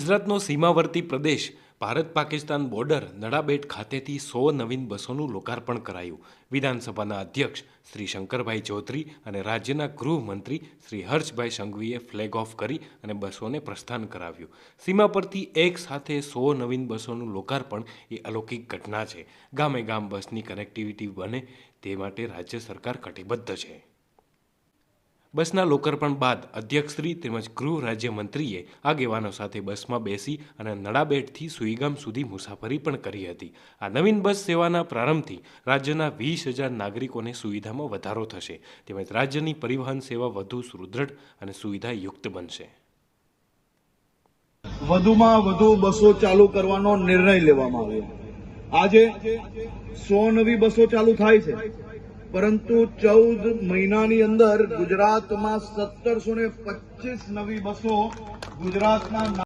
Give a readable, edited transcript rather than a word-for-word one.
ગુજરાતનો સીમાવર્તી પ્રદેશ ભારત પાકિસ્તાન બોર્ડર નડાબેટ ખાતેથી 100 નવીન બસોનું લોકાર્પણ કરાયું. વિધાનસભાના અધ્યક્ષ શ્રી શંકરભાઈ ચૌધરી અને રાજ્યના ગૃહમંત્રી શ્રી હર્ષભાઈ સંઘવીએ ફ્લેગ ઓફ કરી અને બસોને પ્રસ્થાન કરાવ્યું. સીમા પરથી એક સાથે 100 નવીન બસોનું લોકાર્પણ એ અલૌકિક ઘટના છે. ગામે ગામ બસની કનેક્ટિવિટી બને તે માટે રાજ્ય સરકાર કટિબદ્ધ છે. બસના લોકાર્પણ બાદ અધ્યક્ષશ્રી તેમજ ગૃહ રાજ્યમંત્રીએ આગેવાનો સાથે બસમાં બેસી અને નડાબેટથી સુઈગામ સુધી મુસાફરી પણ કરી હતી. આ નવીન બસ સેવાના પ્રારંભથી રાજ્યના 20,000 નાગરિકોને સુવિધામાં વધારો થશે તેમજ રાજ્યની પરિવહન સેવા વધુ સુદૃઢ અને સુવિધાયુક્ત બનશે. વધુમાં વધુ બસો ચાલુ કરવાનો નિર્ણય લેવામાં આવ્યો. આજે 100 નવી બસો ચાલુ થાય છે, પરંતુ 14 મહિનાની અંદર ગુજરાતમાં 1725 નવી બસો ગુજરાતના